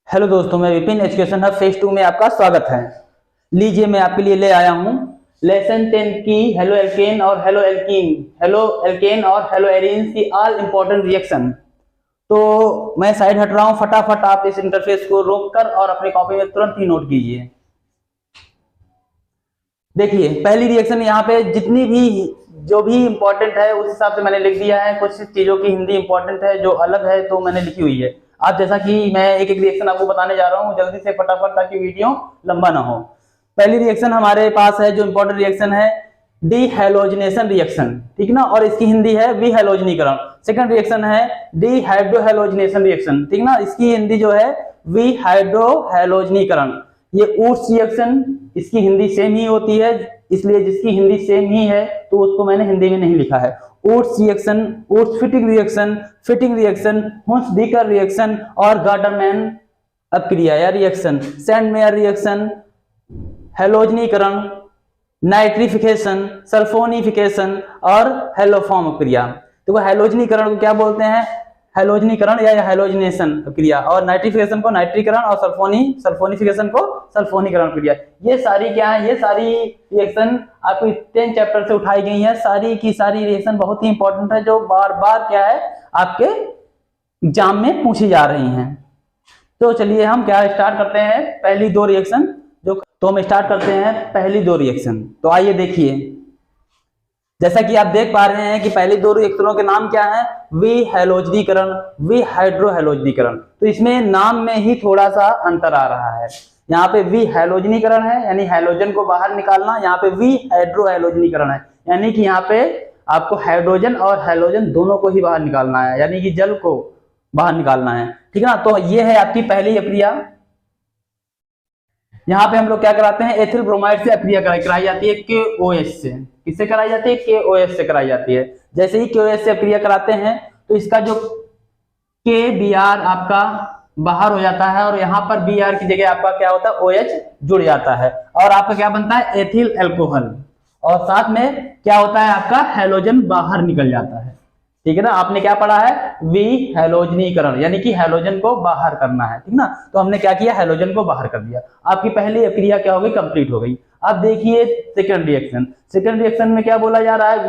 Hello दोस्तों, मैं Vipin education hub phase 2 में आपका स्वागत है। लीजिए, मैं आपके लिए ले आया हूँ लेसन 10 की हेलो एल्केन और हेलो एरीन की ऑल इंपॉर्टेंट रिएक्शन। तो मैं साइड हट रहा हूँ, फटाफट आप इस इंटरफेस को रोक कर और अपनी कॉपी में तुरंत ही नोट कीजिए। देखिए, पहली रिएक्शन यहाँ पे जितनी भी जो भी इंपॉर्टेंट है उस हिसाब से मैंने लिख दिया है। कुछ चीजों की हिंदी इंपॉर्टेंट है, जो अलग है तो मैंने लिखी हुई है। आप जैसा कि मैं एक एक रिएक्शन आपको बताने जा रहा हूँ, जल्दी से फटाफट, ताकि वीडियो लंबा ना हो। पहली रिएक्शन हमारे पास है, जो इंपॉर्टेंट रिएक्शन है, डी हैलोजिनेशन रिएक्शन, ठीक ना, और इसकी हिंदी है विहैलोजनीकरण। सेकंड रिएक्शन है डी हाइड्रोहैलोजिनेशन रिएक्शन, ठीक ना, इसकी हिंदी जो है विहाइड्रोहैलोजनीकरण। ये ऊर्स रिएक्शन, इसकी हिंदी सेम ही होती है, इसलिए जिसकी हिंदी सेम ही है तो उसको मैंने हिंदी में नहीं लिखा है। Wurtz reaction, Wurtz Fittig reaction, Hunsdiecker reaction और गार्डनमैन अपक्रिया या रिएक्शन, सैंडमेयर रिएक्शन, हैलोजनीकरण, नाइट्रिफिकेशन, सल्फोनिफिकेशन और हैलोफॉर्म अपक्रिया। तो हैलोजनीकरण को क्या बोलते हैं? हैलोजनीकरण या हैलोजिनेशन क्रिया, और नाइट्रिफिकेशन को नाइट्रीकरण और सल्फोनिफिकेशन को सल्फोनीकरण क्रिया। ये सारी क्या है? ये सारी रिएक्शन आपको 10 चैप्टर से उठाई गई है। सारी की सारी रिएक्शन बहुत ही इंपॉर्टेंट है, जो बार बार क्या है आपके एग्जाम में पूछी जा रही हैं। तो चलिए हम क्या स्टार्ट करते हैं, पहली दो रिएक्शन तो हम स्टार्ट करते हैं पहली दो रिएक्शन। तो आइए देखिए, जैसा कि आप देख पा रहे हैं कि पहली दो रिएक्शनों के नाम क्या है? विहैलोजनीकरण, विहाइड्रोहैलोजनीकरण। तो इसमें नाम में ही थोड़ा सा अंतर आ रहा है। यहाँ पे विहैलोजनीकरण है यानी हैलोजन को बाहर निकालना, यहाँ पे विहाइड्रोहैलोजनीकरण है यानी कि यहाँ पे आपको हाइड्रोजन और हैलोजन दोनों को ही बाहर निकालना है, यानी कि जल को बाहर निकालना है, ठीक है ना। तो ये है आपकी पहली अक्रिया। यहाँ पे हम लोग क्या कराते हैं? एथिल ब्रोमाइड से अक्रिया कराई जाती है KOH से। किससे कराई जाती है? KOH से कराई जाती है। जैसे ही KOH से अक्रिया कराते हैं तो इसका जो KBr आपका बाहर हो जाता है और यहाँ पर Br की जगह आपका क्या होता है? OH जुड़ जाता है और आपका क्या बनता है? एथिल अल्कोहल, और साथ में क्या होता है? आपका हैलोजन बाहर निकल जाता है, ठीक है ना। आपने क्या पढ़ा है? विहैलोजनीकरण, यानी कि हैलोजन को बाहर करना है, ठीक ना। तो हमने क्या किया? हैलोजन को बाहर कर दिया। आपकी पहली अक्रिया क्या हो गई? कंप्लीट हो गई। अब देखिए सेकंड रिएक्शन। सेकंड रिएक्शन में क्या बोला जा रहा है?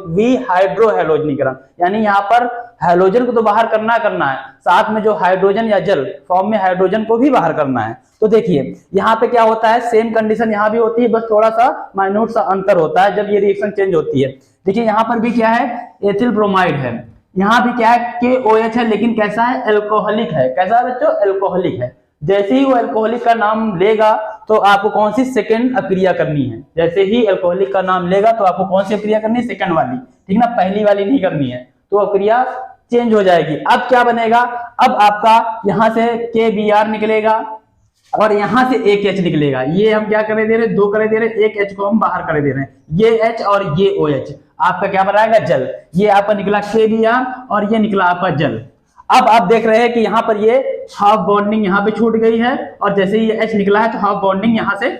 विहाइड्रोहैलोजनीकरण, यानी यहाँ पर हैलोजन को तो बाहर करना है, साथ में जो हाइड्रोजन या जल फॉर्म में हाइड्रोजन को भी बाहर करना है। तो देखिए यहाँ पे क्या होता है? सेम कंडीशन यहाँ भी होती है, बस थोड़ा सा माइन्यूट सा अंतर होता है जब ये रिएक्शन चेंज होती है। देखिए यहाँ पर भी क्या है? एथिल ब्रोमाइड है, यहाँ भी क्या है? KOH है, लेकिन कैसा है? अल्कोहलिक है। कैसा है बच्चों? अल्कोहलिक है। जैसे ही वो अल्कोहलिक का नाम लेगा तो आपको कौन सी सेकंड अक्रिया करनी है? जैसे ही अल्कोहलिक का नाम लेगा तो आपको कौन सी अक्रिया करनी है? सेकंड वाली, ठीक ना, पहली वाली नहीं करनी है। तो अक्रिया चेंज हो जाएगी। अब क्या बनेगा? अब आपका यहाँ से KBr निकलेगा और यहाँ से एक H निकलेगा। ये हम क्या करे दे रहे? दो करे दे रहे, एक H को हम बाहर करे दे रहे हैं। ये H और ये OH, आपका क्या बनाएगा? जल। ये आपका निकला KBr और ये निकला आपका जल। अब आप देख रहे हैं कि यहाँ पर ये हाफ बॉन्डिंग यहाँ पे छूट गई है, और जैसे ये H निकला है तो हाफ बॉन्डिंग यहाँ से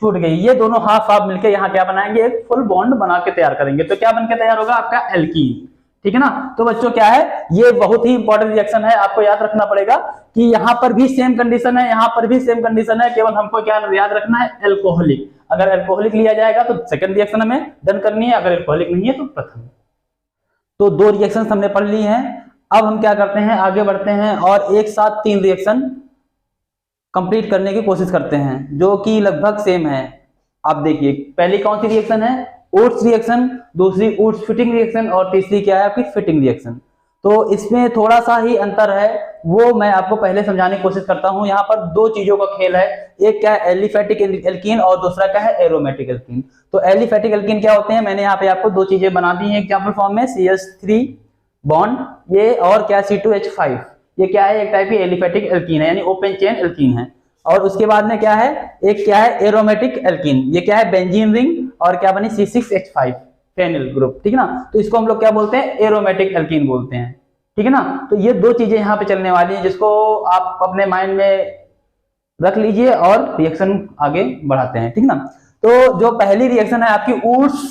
छूट गई। ये दोनों हाफ हाफ मिलकर यहाँ क्या बनाएंगे? एक फुल बॉन्ड बना के तैयार करेंगे। तो क्या बनकर तैयार होगा? आपका एल्कीन, ठीक है ना। तो बच्चों क्या है? ये बहुत ही इंपॉर्टेंट रिएक्शन है, आपको याद रखना पड़ेगा कि यहाँ पर भी सेम कंडीशन है, यहाँ पर भी सेम कंडीशन है, केवल हमको क्या याद रखना है? अल्कोहलिक। अगर अल्कोहलिक लिया जाएगा तो सेकंड रिएक्शन हमें डन करनी है, अगर अल्कोहलिक नहीं है तो प्रथम। तो दो रिएक्शन हमने पढ़ ली हैं। अब हम क्या करते हैं? आगे बढ़ते हैं और एक साथ 3 रिएक्शन कंप्लीट करने की कोशिश करते हैं, जो कि लगभग सेम है। आप देखिए, पहली कौन सी रिएक्शन है? ऊर्स रिएक्शन, दूसरी ऊर्स फिटिंग रिएक्शन और तीसरी क्या है? आपकी फिटिंग रिएक्शन। तो इसमें थोड़ा सा ही अंतर है, वो मैं आपको पहले समझाने की कोशिश करता हूं। यहाँ पर दो चीजों का खेल है, एक क्या है? एलिफेटिक एल्कीन और दूसरा क्या है? Aromatic alkene. तो एलिफेटिक एल्कीन क्या होते हैं? मैंने यहाँ पे आपको दो चीजें बना दी हैं एग्जाम्पल फॉर्म में, CH3 बॉन्ड, ये और क्या? C2H5। ये क्या है? एक टाइप की एलिफेटिक एल्कीन है, यानी ओपन चेन एल्कीन है। और उसके बाद में क्या है? एक क्या है? Aromatic alkene. ये क्या है? बेंजीन रिंग और क्या बनी? C6H5 फेनिल ग्रुप, ठीक है ना। तो इसको हम लोग क्या बोलते हैं? एरोमेटिक एल्कीन बोलते हैं, ठीक है ना। तो ये दो चीजें यहाँ पे चलने वाली हैं, जिसको आप अपने माइंड में रख लीजिए और रिएक्शन आगे बढ़ाते हैं, ठीक ना। तो जो पहली रिएक्शन है आपकी ऊर्स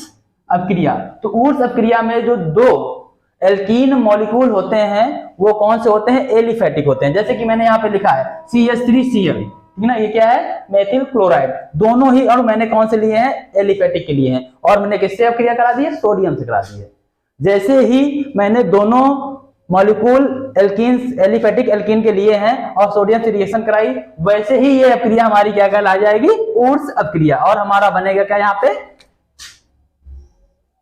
अपक्रिया, तो ऊर्स अपक्रिया में जो दो एल्कीन मॉलिक्यूल होते हैं वो कौन से होते हैं, एलिफेटिक होते हैं। जैसे कि मैंने यहाँ पे लिखा है CH3Cl, ठीक ना, ये क्या है, मेथिल क्लोराइड। दोनों ही अणु मैंने कौन से लिए हैं, एलिफेटिक के लिए हैं, और मैंने किससे अपक्रिया करा दी है, सोडियम से करा दी है। जैसे ही मैंने दोनों मॉलिक्यूल एल्कीन एलिफेटिक एल्कीन के लिए हैं और सोडियम से रिएक्शन कराई, वैसे ही ये अपक्रिया हमारी क्या कहला जाएगी, ऊर्स अपक्रिया, और हमारा बनेगा क्या, यहाँ पे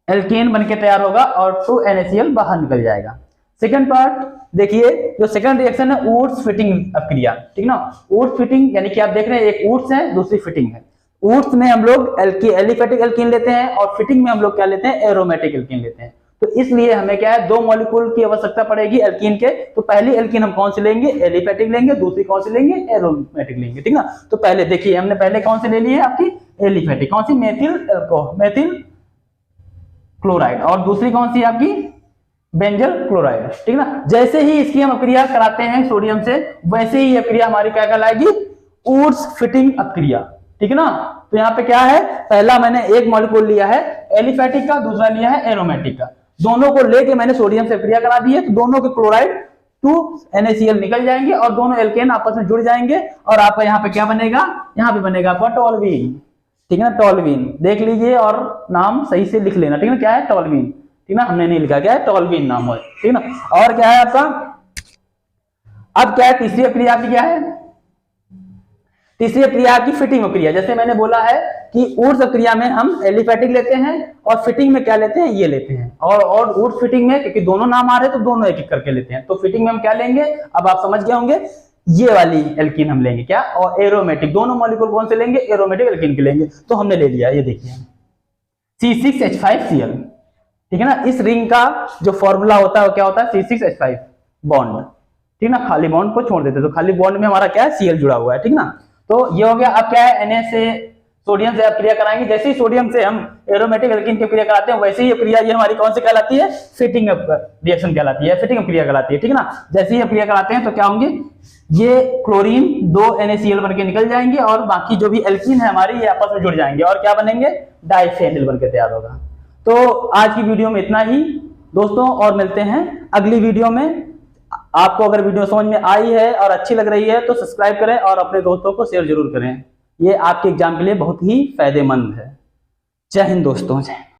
एल्केन बनके तैयार होगा और 2NaCl बाहर निकल जाएगा। सेकंड पार्ट देखिए, जो सेकंड रिएक्शन है ऊर्स फिटिंग अपक्रिया, ठीक ना। ऊर्स फिटिंग यानी कि आप देख रहे हैं एक ऊर्स है, दूसरी फिटिंग है। ऊर्स में हम लोग एलिफेटिक एल्कीन लेते हैं और फिटिंग में हम लोग क्या लेते हैं, एरोमेटिक एल्कीन लेते हैं। तो इसलिए हमें क्या है, दो मॉलिक्यूल की आवश्यकता पड़ेगी एल्कीन के। तो पहली एल्कीन हम कौन सी लेंगे, एलिफेटिक लेंगे, दूसरी कौन सी लेंगे, एरोमेटिक लेंगे, ठीक ना। तो पहले देखिए हमने पहले कौन सी ले ली है आपकी, एलिफेटिक, कौन सी, मेथिल क्लोराइड, और दूसरी कौन सी आपकी, बेंजल क्लोराइड, ठीक ना। जैसे ही इसकी हम अपक्रिया कराते हैं सोडियम से, वैसे ही अपक्रिया हमारी क्या कहलाएगी, ऊर्स फिटिंग अपक्रिया, ठीक है ना। तो यहाँ पे क्या है, पहला मैंने एक मॉलिक्यूल लिया है एलिफेटिक का, दूसरा लिया है एरोमेटिक का, दोनों को लेके मैंने सोडियम से अपक्रिया करा दी है। तो दोनों के क्लोराइड 2NaCl निकल जाएंगे और दोनों एल्केन आपस में जुड़ जाएंगे, और आपका यहाँ पे क्या बनेगा, यहाँ पे बनेगा आपका टोल्यूइन, ठीक है ना, टोल्यूइन देख लीजिए और नाम सही से लिख लेना, ठीक है ना, क्या है, टोल्यूइन, ठीक ना, हमने नहीं लिखा, क्या है, टोल्यूइन नाम है, ठीक ना। और क्या है आपका, अब क्या है, तीसरी अपक्रिया आपकी क्या है, तीसरी अपक्रिया आपकी फिटिंग अपक्रिया। जैसे मैंने बोला है कि ऊर्स अपक्रिया में हम एलिफेटिक लेते हैं और फिटिंग में क्या लेते हैं, ये लेते हैं, और ऊर्स फिटिंग में क्योंकि दोनों नाम आ रहे हैं तो दोनों एक एक करके लेते हैं। तो फिटिंग में हम क्या लेंगे, अब आप समझ गए होंगे, ये वाली एल्कीन हम लेंगे क्या, और एरोमेटिक, दोनों मॉलिक्यूल कौन से लेंगे, एरोमेटिक एल्कीन के लेंगे। तो हमने ले लिया, ये देखिए C6H5Cl, ठीक है ना। इस रिंग का जो फॉर्मूला होता है वो क्या होता है, C6H5 बॉन्ड, ठीक ना, खाली बॉन्ड को छोड़ देते, तो खाली बॉन्ड में हमारा क्या है, Cl जुड़ा हुआ है, ठीक ना। तो ये हो गया। अब क्या है, Na से सोडियम से अपक्रिया कराएंगे, जैसे ही सोडियम से हम एरोमेटिक एल्कीन की अपक्रिया कराते हैं, वैसे ही अपक्रिया ये हमारी कौन सी कहलाती है, फिटिंग रिएक्शन कहलाती है, फिटिंग अपक्रिया कहलाती है, ठीक है ना। जैसे ही अपक्रिया कराते हैं तो क्या होंगे, ये क्लोरीन 2NaCl बनके निकल जाएंगे और बाकी जो भी एल्कीन है हमारी ये आपस में जुड़ जाएंगे और क्या बनेंगे, डाइफेनिल बनके तैयार होगा। तो आज की वीडियो में इतना ही दोस्तों, और मिलते हैं अगली वीडियो में। आपको अगर वीडियो समझ में आई है और अच्छी लग रही है तो सब्सक्राइब करें और अपने दोस्तों को शेयर जरूर करें, ये आपके एग्जाम के लिए बहुत ही फायदेमंद है। जय हिंद दोस्तों, जय।